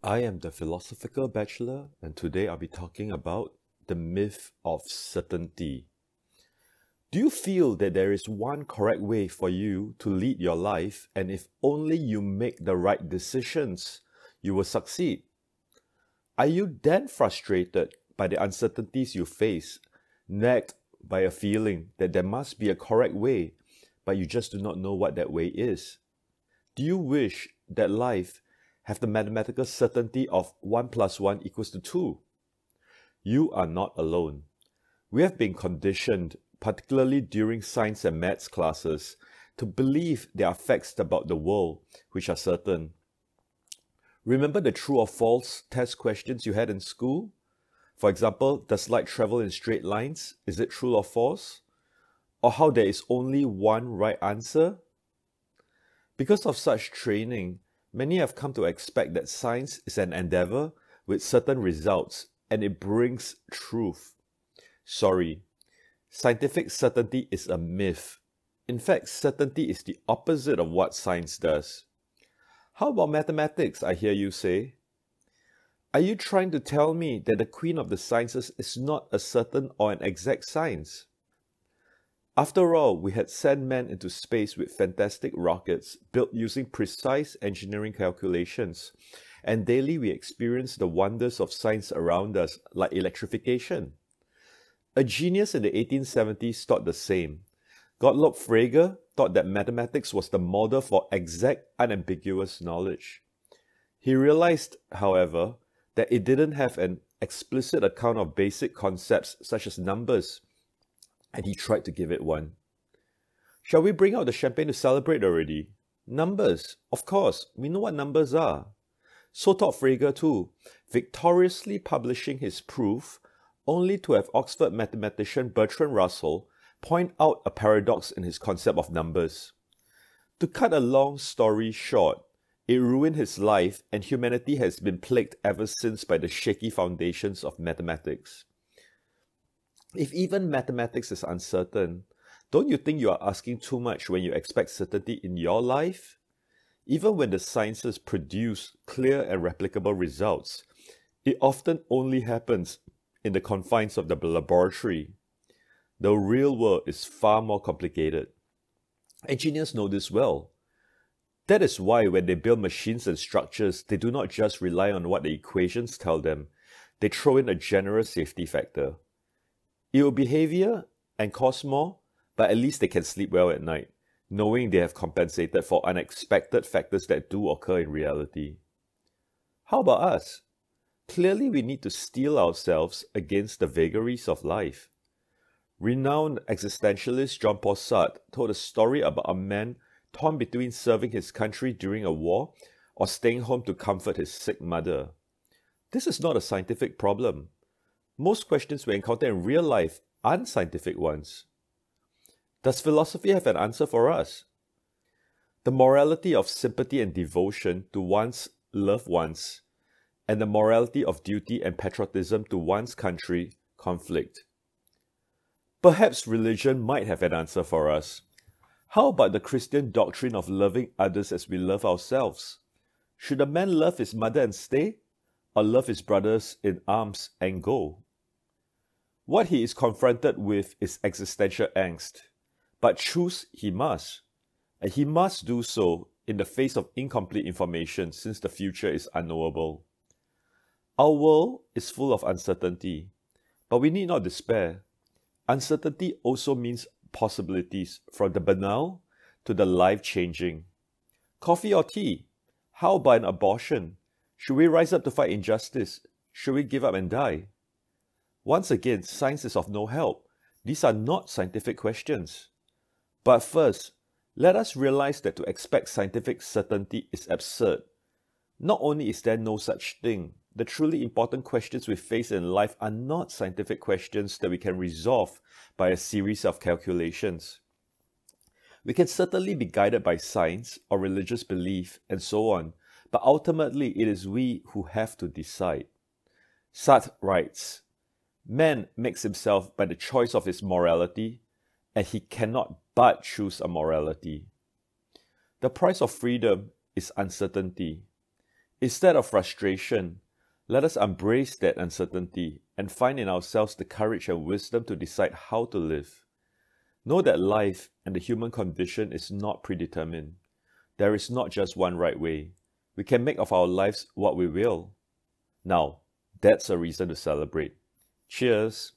I am the Philosophical Bachelor, and today I'll be talking about the myth of certainty. Do you feel that there is one correct way for you to lead your life, and if only you make the right decisions, you will succeed? Are you then frustrated by the uncertainties you face, nagged by a feeling that there must be a correct way, but you just do not know what that way is? Do you wish that life have the mathematical certainty of 1 plus 1 equals to 2? You are not alone. We have been conditioned, particularly during science and maths classes, to believe there are facts about the world which are certain. Remember the true or false test questions you had in school? For example, does light travel in straight lines? Is it true or false? Or how there is only one right answer? Because of such training, many have come to expect that science is an endeavour with certain results and it brings truth. Sorry, scientific certainty is a myth. In fact, certainty is the opposite of what science does. How about mathematics, I hear you say? Are you trying to tell me that the queen of the sciences is not a certain or an exact science? After all, we had sent men into space with fantastic rockets built using precise engineering calculations, and daily we experience the wonders of science around us, like electrification. A genius in the 1870s thought the same. Gottlob Frege thought that mathematics was the model for exact, unambiguous knowledge. He realized, however, that it didn't have an explicit account of basic concepts such as numbers, and he tried to give it one. Shall we bring out the champagne to celebrate already? Numbers, of course, we know what numbers are. So thought Frege too, victoriously publishing his proof, only to have Oxford mathematician Bertrand Russell point out a paradox in his concept of numbers. To cut a long story short, it ruined his life, and humanity has been plagued ever since by the shaky foundations of mathematics. If even mathematics is uncertain, don't you think you are asking too much when you expect certainty in your life? Even when the sciences produce clear and replicable results, it often only happens in the confines of the laboratory. The real world is far more complicated. Engineers know this well. That is why when they build machines and structures, they do not just rely on what the equations tell them. They throw in a generous safety factor. It will be heavier and cost more, but at least they can sleep well at night, knowing they have compensated for unexpected factors that do occur in reality. How about us? Clearly, we need to steel ourselves against the vagaries of life. Renowned existentialist Jean-Paul Sartre told a story about a man torn between serving his country during a war or staying home to comfort his sick mother. This is not a scientific problem. Most questions we encounter in real life aren't scientific ones. Does philosophy have an answer for us? The morality of sympathy and devotion to one's loved ones, and the morality of duty and patriotism to one's country conflict. Perhaps religion might have an answer for us. How about the Christian doctrine of loving others as we love ourselves? Should a man love his mother and stay, or love his brothers in arms and go? What he is confronted with is existential angst, but choose he must, and he must do so in the face of incomplete information since the future is unknowable. Our world is full of uncertainty, but we need not despair. Uncertainty also means possibilities, from the banal to the life-changing. Coffee or tea? How about an abortion? Should we rise up to fight injustice? Should we give up and die? Once again, science is of no help. These are not scientific questions. But first, let us realize that to expect scientific certainty is absurd. Not only is there no such thing, the truly important questions we face in life are not scientific questions that we can resolve by a series of calculations. We can certainly be guided by science or religious belief and so on, but ultimately it is we who have to decide. Sartre writes, "Man makes himself by the choice of his morality, and he cannot but choose a morality." The price of freedom is uncertainty. Instead of frustration, let us embrace that uncertainty and find in ourselves the courage and wisdom to decide how to live. Know that life and the human condition is not predetermined. There is not just one right way. We can make of our lives what we will. Now, that's a reason to celebrate. Cheers!